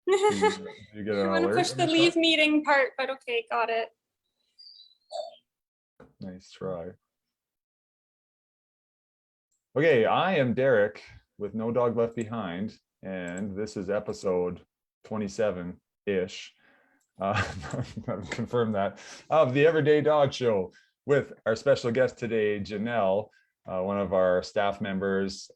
You get an I want to alert push when the they leave stop? meeting part, but okay, got it. Nice try. Okay, I am Derek with No Dog Left Behind, and this is episode 27-ish. Confirm that, of the Everyday Dog Show with our special guest today, Janelle, one of our staff members,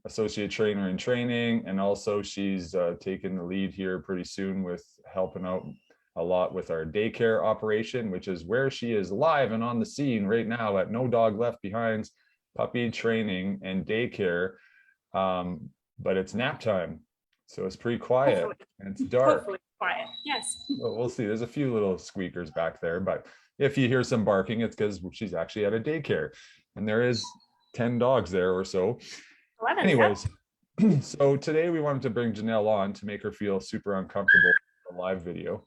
associate trainer in training, and also she's taking the lead here pretty soon with helping out a lot with our daycare operation, which is where she is live and on the scene right now at No Dog Left Behind's puppy training and daycare. But it's nap time, so it's pretty quiet. Hopefully. And it's dark. Hopefully quiet, yes. Well, we'll see. There's a few little squeakers back there, but if you hear some barking, it's because she's actually at a daycare, and there is 10 dogs there or so. 11, anyways, yeah. So today we wanted to bring Janelle on to make her feel super uncomfortable in a live video.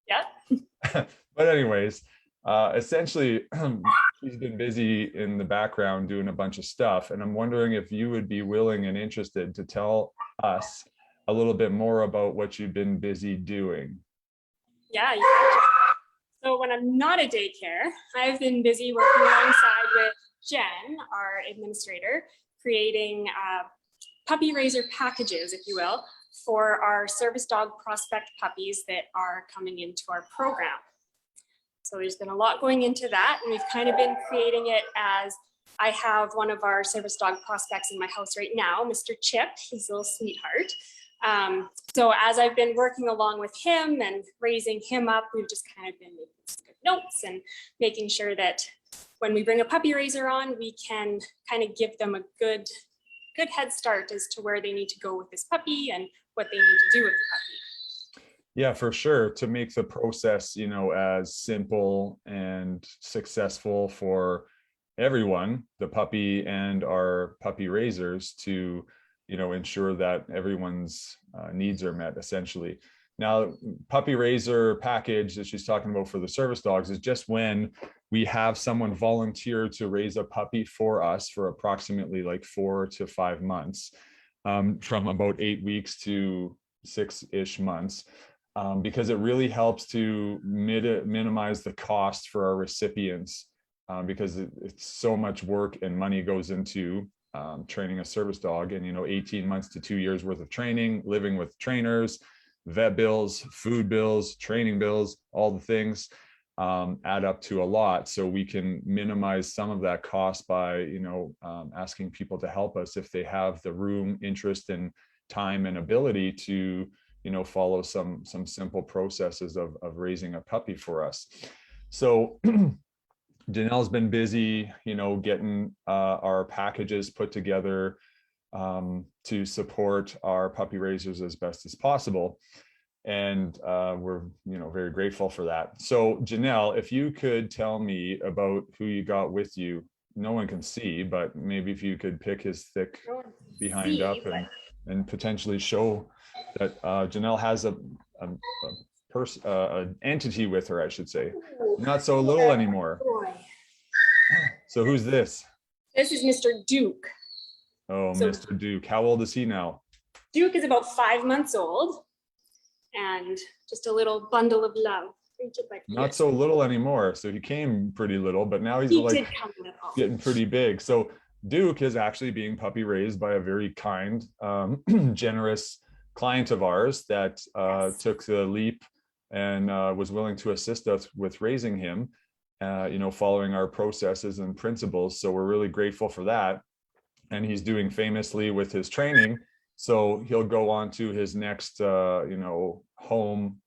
Yeah. But anyways, essentially, she's been busy in the background doing a bunch of stuff, and I'm wondering if you would be willing and interested to tell us a little bit more about what you've been busy doing. Yeah, so when I'm not at daycare, I've been busy working alongside with Jen, our administrator, creating puppy raiser packages, if you will, for our service dog prospect puppies that are coming into our program. So there's been a lot going into that, and we've kind of been creating it as I have one of our service dog prospects in my house right now, Mr. Chip. He's a little sweetheart. So as I've been working along with him and raising him up, we've just kind of been making some good notes and making sure that when we bring a puppy raiser on, we can kind of give them a good head start as to where they need to go with this puppy and what they need to do with the puppy. Yeah, for sure. To make the process, as simple and successful for everyone, the puppy and our puppy raisers, to ensure that everyone's needs are met, essentially. Now, puppy raiser package that she's talking about for the service dogs is just when we have someone volunteer to raise a puppy for us for approximately like 4 to 5 months, from about 8 weeks to 6-ish months, because it really helps to minimize the cost for our recipients, because it's so much work and money goes into training a service dog, and 18 months to 2 years worth of training, living with trainers, vet bills, food bills, training bills, all the things add up to a lot. So we can minimize some of that cost by asking people to help us if they have the room, interest, and time and ability to follow some simple processes of raising a puppy for us. So Janelle's been busy, getting our packages put together to support our puppy raisers as best as possible. And we're, very grateful for that. So Janelle, if you could tell me about who you got with you. No one can see, but maybe if you could pick his thick behind up and potentially show that Janelle has an entity with her, I should say. Not so little anymore. So who's this? This is Mr. Duke. Oh, so, Mr. Duke. How old is he now? Duke is about 5 months old and just a little bundle of love. Not so little anymore. So he came pretty little, but now he's getting pretty big. So Duke is actually being puppy raised by a very kind, generous client of ours that took the leap and was willing to assist us with raising him, following our processes and principles. So we're really grateful for that. And he's doing famously with his training. So he'll go on to his next, home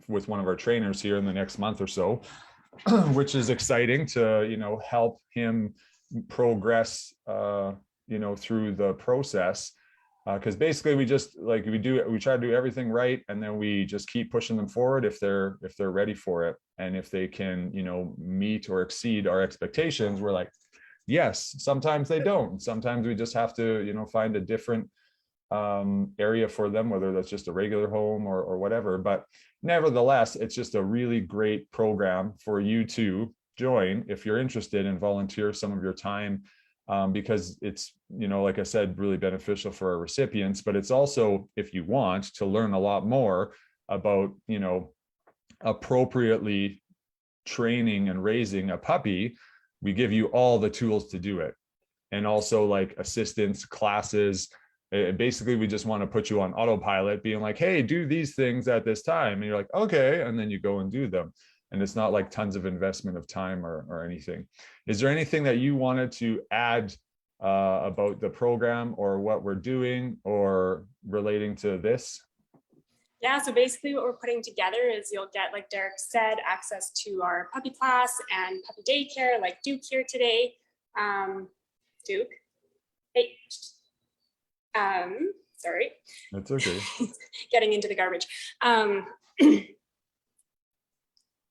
with one of our trainers here in the next month or so, which is exciting to, help him progress, through the process. Because basically we just we try to do everything right, and then we just keep pushing them forward if they're ready for it, and if they can meet or exceed our expectations. We're like, yes. Sometimes they don't. Sometimes we just have to find a different area for them, whether that's just a regular home or whatever. But nevertheless, it's just a really great program for you to join if you're interested and volunteer some of your time because it's, like I said, really beneficial for our recipients, but it's also, if you want to learn a lot more about, appropriately training and raising a puppy, we give you all the tools to do it. And also like assistance classes. Basically, we just want to put you on autopilot, being like, hey, do these things at this time. And you're like, okay. And then you go and do them. And it's not like tons of investment of time or anything. Is there anything that you wanted to add about the program or what we're doing or relating to this? Yeah, so basically what we're putting together is you'll get, like Derek said, access to our puppy class and puppy daycare, like Duke here today. Duke, hey, sorry. That's okay. Getting into the garbage.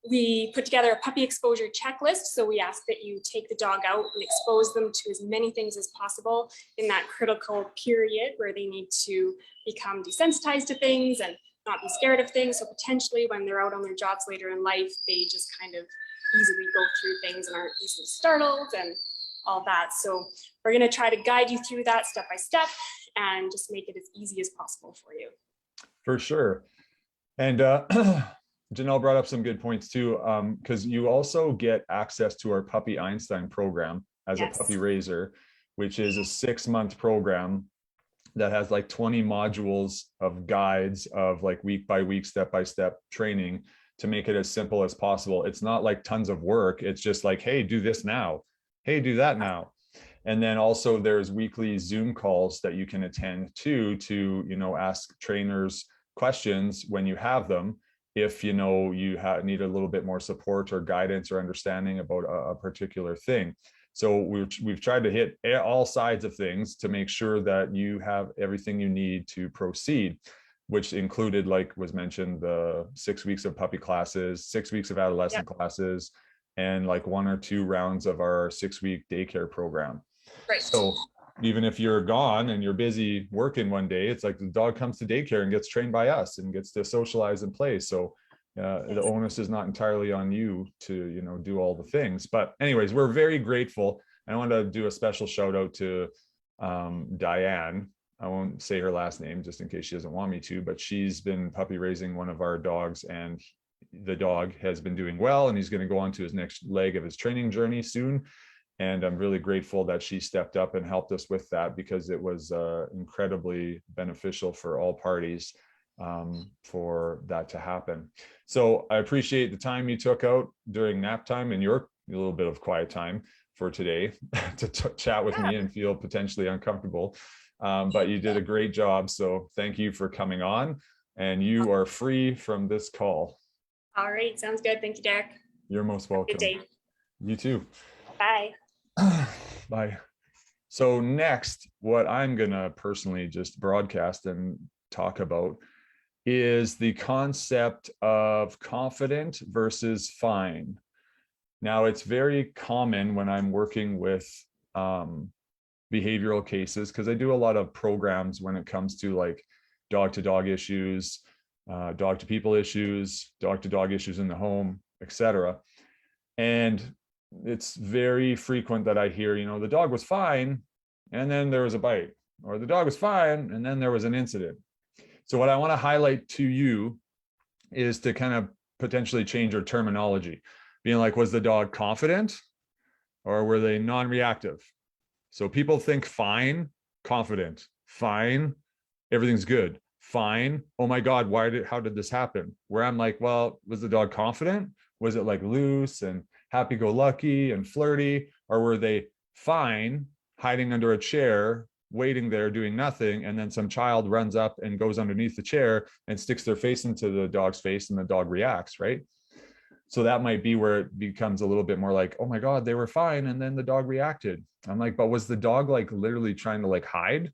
We put together a puppy exposure checklist. So we ask that you take the dog out and expose them to as many things as possible in that critical period where they need to become desensitized to things and not be scared of things. So potentially when they're out on their jobs later in life, they just kind of easily go through things and aren't easily startled and all that. So we're going to try to guide you through that step by step and just make it as easy as possible for you. For sure. And Janelle brought up some good points too, because you also get access to our Puppy Einstein program as a puppy raiser, which is a 6-month program that has like 20 modules of guides of like week by week, step by step training to make it as simple as possible. It's not like tons of work. It's just like, hey, do this now. Hey, do that now. And then also there's weekly Zoom calls that you can attend to ask trainers questions when you have them. If you need a little bit more support or guidance or understanding about a particular thing. So we've tried to hit all sides of things to make sure that you have everything you need to proceed, which included, like was mentioned, the 6 weeks of puppy classes, 6 weeks of adolescent classes, and like 1 or 2 rounds of our 6-week daycare program. Right. So even if you're gone and you're busy working one day, it's like the dog comes to daycare and gets trained by us and gets to socialize and play. So the onus is not entirely on you to, do all the things. But anyways, we're very grateful. I want to do a special shout out to Diane. I won't say her last name just in case she doesn't want me to, but she's been puppy raising one of our dogs, and the dog has been doing well, and he's going to go on to his next leg of his training journey soon. And I'm really grateful that she stepped up and helped us with that, because it was incredibly beneficial for all parties for that to happen. So I appreciate the time you took out during nap time and your little bit of quiet time for today to chat with me and feel potentially uncomfortable. But you did a great job. So thank you for coming on, and you are free from this call. All right. Sounds good. Thank you, Derek. You're most welcome. Good day. You too. Bye. Bye. So next, what I'm going to personally just broadcast and talk about is the concept of confident versus fine. Now, it's very common when I'm working with behavioral cases, because I do a lot of programs when it comes to like dog-to-dog issues, dog-to-people issues, dog-to-dog issues in the home, etc. And it's very frequent that I hear, the dog was fine and then there was a bite, or the dog was fine and then there was an incident. So what I want to highlight to you is to kind of potentially change your terminology, being like, was the dog confident or were they non-reactive? So people think fine, confident, fine, everything's good, fine, oh my God, how did this happen? Where I'm like, well, was the dog confident? Was it like loose and happy-go-lucky and flirty, or were they fine, hiding under a chair, waiting there, doing nothing, and then some child runs up and goes underneath the chair and sticks their face into the dog's face and the dog reacts, right? So that might be where it becomes a little bit more like, oh my God, they were fine, and then the dog reacted. I'm like, but was the dog like literally trying to like hide?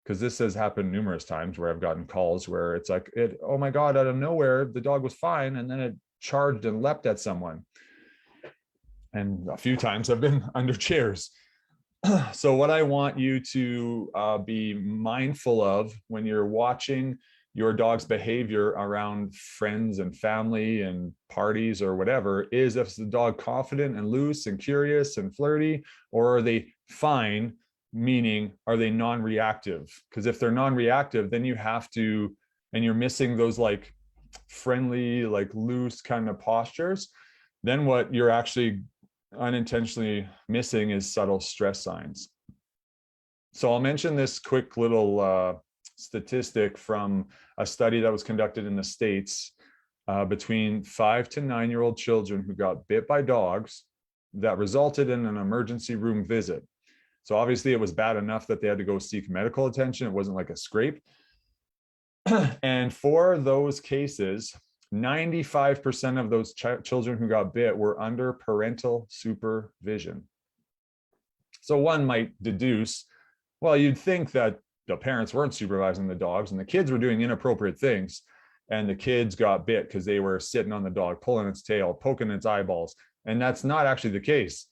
Because this has happened numerous times where I've gotten calls where it's like, oh my God, out of nowhere, the dog was fine, and then it charged and leapt at someone. And a few times I've been under chairs. So what I want you to be mindful of when you're watching your dog's behavior around friends and family and parties or whatever is the dog confident and loose and curious and flirty, or are they fine, meaning are they non-reactive? Because if they're non-reactive, then you have to, and you're missing those like friendly, like loose kind of postures, then what you're actually unintentionally missing is subtle stress signs. So I'll mention this quick little statistic from a study that was conducted in the States between 5 to 9-year-old children who got bit by dogs that resulted in an emergency room visit. So obviously it was bad enough that they had to go seek medical attention. It wasn't like a scrape. And for those cases, 95% of those children who got bit were under parental supervision. So one might deduce, well, you'd think that the parents weren't supervising the dogs and the kids were doing inappropriate things, and the kids got bit because they were sitting on the dog, pulling its tail, poking its eyeballs. And that's not actually the case.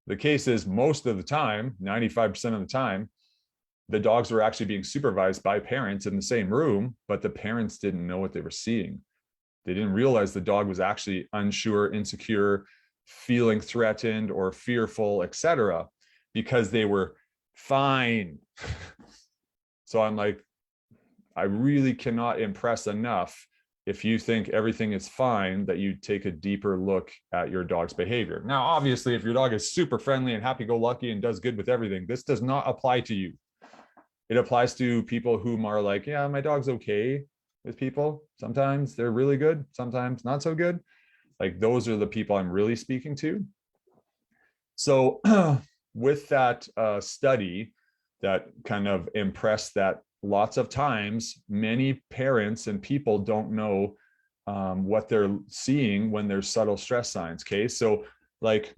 The case is most of the time, 95% of the time, the dogs were actually being supervised by parents in the same room, but the parents didn't know what they were seeing. They didn't realize the dog was actually unsure, insecure, feeling threatened or fearful, etc., because they were fine. So I'm like, I really cannot impress enough, if you think everything is fine, that you take a deeper look at your dog's behavior. Now, obviously, if your dog is super friendly and happy-go-lucky and does good with everything, this does not apply to you. It applies to people who are like, yeah, my dog's okay with people. Sometimes they're really good, sometimes not so good. Like those are the people I'm really speaking to. So with that study that kind of impressed that lots of times, many parents and people don't know what they're seeing when there's subtle stress signs. Okay, so like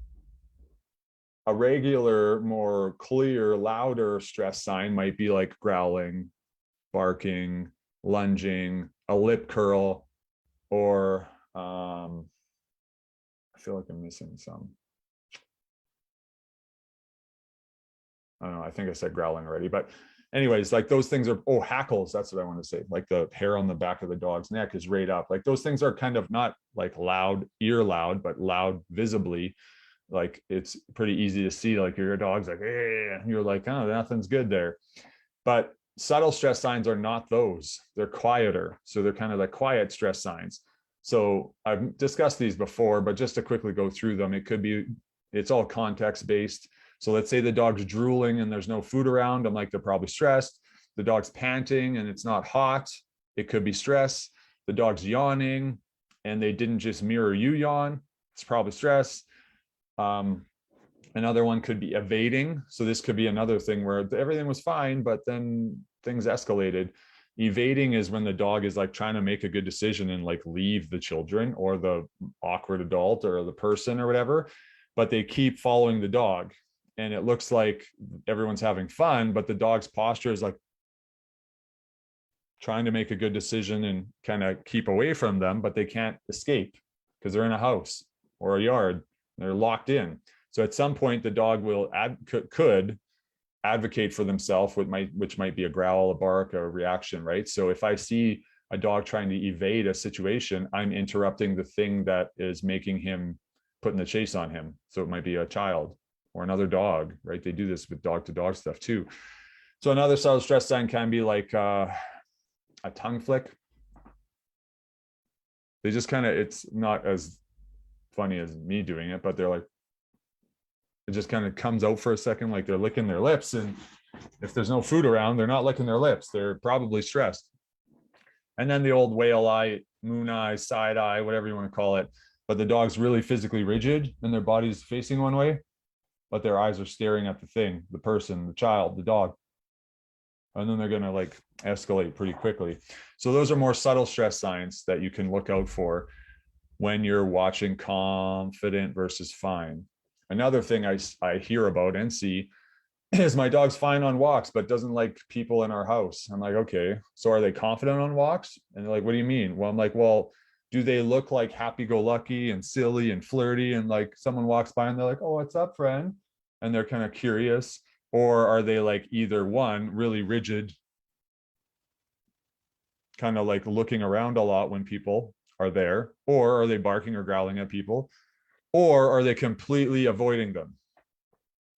a regular, more clear, louder stress sign might be like growling, barking, lunging, a lip curl, or I feel like I'm missing some. I don't know. I think I said growling already, but anyways, like those things are, oh, hackles. That's what I want to say. Like the hair on the back of the dog's neck is right up. Like those things are kind of not like loud, ear loud, but loud visibly. Like it's pretty easy to see, like your dog's like, hey, you're like, oh, nothing's good there. But subtle stress signs are not those. They're quieter. So they're kind of the quiet stress signs. So I've discussed these before, but just to quickly go through them, it could be, it's all context based. So let's say the dog's drooling and there's no food around. I'm like, they're probably stressed. The dog's panting and it's not hot. It could be stress. The dog's yawning and they didn't just mirror you yawn. It's probably stress. Another one could be evading. So this could be another thing where everything was fine, but then things escalated. Evading is when the dog is like trying to make a good decision and like leave the children or the awkward adult or the person or whatever, but they keep following the dog. And it looks like everyone's having fun, but the dog's posture is like trying to make a good decision and kind of keep away from them, but they can't escape because they're in a house or a yard. They're locked in. So at some point, the dog will could advocate for themselves, which might be a growl, a bark, a reaction, right? So if I see a dog trying to evade a situation, I'm interrupting the thing that is making him putting the chase on him. So it might be a child or another dog, right? They do this with dog to dog stuff too. So another subtle stress sign can be like a tongue flick. They just kind of, it's not as funny as me doing it, but they're like, it just kind of comes out for a second, like they're licking their lips. And if there's no food around, they're not licking their lips. They're probably stressed. And then the old whale eye, moon eye, side eye, whatever you want to call it. But the dog's really physically rigid and their body's facing one way, but their eyes are staring at the thing, the person, the child, the dog. And then they're going to like escalate pretty quickly. So those are more subtle stress signs that you can look out for when you're watching confident versus fine. Another thing I hear about and see is my dog's fine on walks, but doesn't like people in our house. I'm like, okay, so are they confident on walks? And they're like, what do you mean? Well, I'm like, well, do they look like happy-go-lucky and silly and flirty and like someone walks by and they're like, oh, what's up, friend? And they're kind of curious. Or are they like either one, really rigid kind of like looking around a lot when people are there, or are they barking or growling at people, or are they completely avoiding them?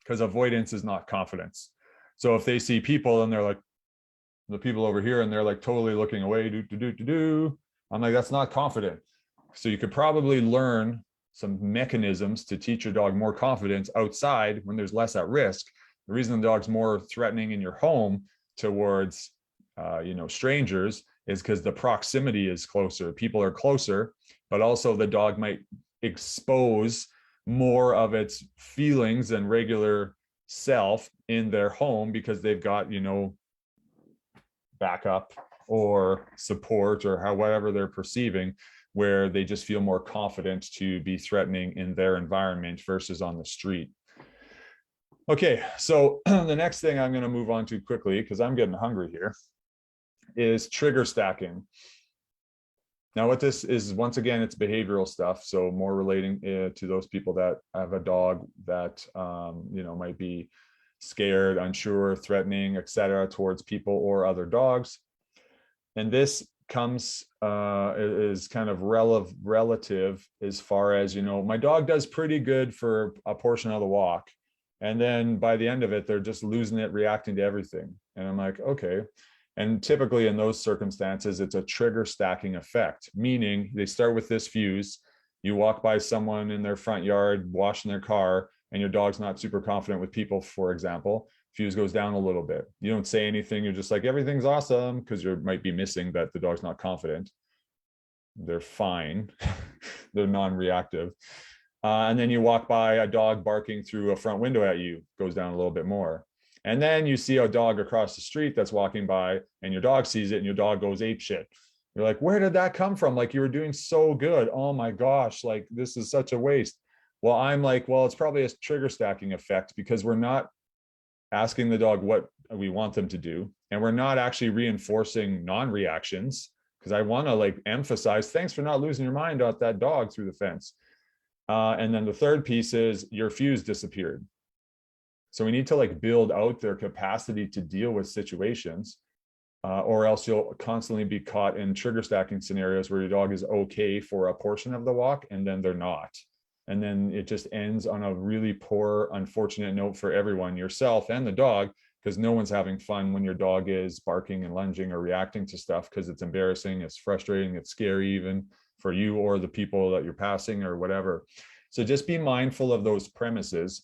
Because avoidance is not confidence. So if they see people and they're like, the people over here, and they're like totally looking away, I'm like, that's not confident. So you could probably learn some mechanisms to teach your dog more confidence outside when there's less at risk. The reason the dog's more threatening in your home towards strangers is because the proximity is closer. People are closer, but also the dog might expose more of its feelings and regular self in their home because they've got, backup or support or however they're perceiving, where they just feel more confident to be threatening in their environment versus on the street. Okay, so the next thing I'm going to move on to quickly, because I'm getting hungry here, is trigger stacking. Now, what this is, once again, it's behavioral stuff. So more relating to those people that have a dog that, might be scared, unsure, threatening, etc., towards people or other dogs. And this comes is kind of relative as far as, my dog does pretty good for a portion of the walk. And then by the end of it, they're just losing it, reacting to everything. And I'm like, okay. And typically in those circumstances, it's a trigger stacking effect, meaning they start with this fuse. You walk by someone in their front yard, washing their car, and your dog's not super confident with people, for example. Fuse goes down a little bit. You don't say anything. You're just like, everything's awesome, because you might be missing that the dog's not confident. They're fine. They're non-reactive. And then you walk by a dog barking through a front window at you, goes down a little bit more. And then you see a dog across the street that's walking by, and your dog sees it, and your dog goes ape shit. You're like, where did that come from? Like, you were doing so good. Oh my gosh, like, this is such a waste. Well, I'm like, well, it's probably a trigger stacking effect, because we're not asking the dog what we want them to do, and we're not actually reinforcing non-reactions, because I want to like emphasize, thanks for not losing your mind at that dog through the fence. And then the third piece is your fuse disappeared. So we need to like build out their capacity to deal with situations, or else you'll constantly be caught in trigger stacking scenarios where your dog is okay for a portion of the walk and then they're not. And then it just ends on a really poor, unfortunate note for everyone, yourself and the dog, because no one's having fun when your dog is barking and lunging or reacting to stuff, because it's embarrassing, it's frustrating, it's scary even for you or the people that you're passing or whatever. So just be mindful of those premises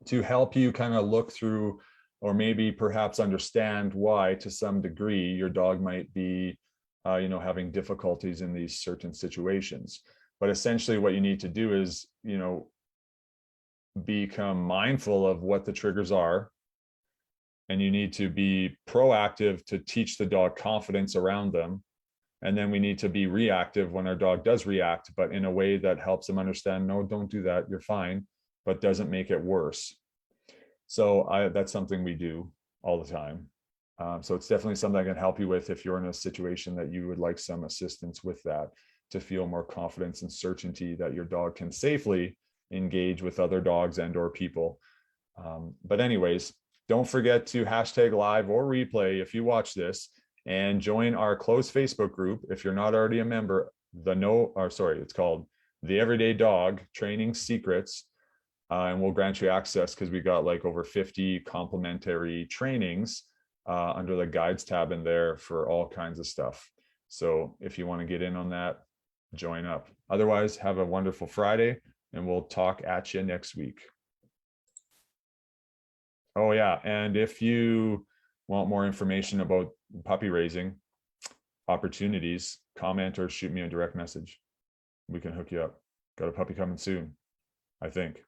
to help you kind of look through, or maybe perhaps understand why to some degree your dog might be having difficulties in these certain situations. But essentially what you need to do is, become mindful of what the triggers are, and you need to be proactive to teach the dog confidence around them. And then we need to be reactive when our dog does react, but in a way that helps them understand, no, don't do that, you're fine, but doesn't make it worse. So that's something we do all the time. So it's definitely something I can help you with if you're in a situation that you would like some assistance with that, to feel more confidence and certainty that your dog can safely engage with other dogs and or people. But anyways, don't forget to hashtag live or replay if you watch this, and join our closed Facebook group if you're not already a member. It's called The Everyday Dog Training Secrets. And we'll grant you access because we got like over 50 complimentary trainings under the guides tab in there for all kinds of stuff. So if you want to get in on that, join up. Otherwise, have a wonderful Friday, and we'll talk at you next week. Oh yeah, and if you want more information about puppy raising opportunities, comment or shoot me a direct message. We can hook you up. Got a puppy coming soon, I think.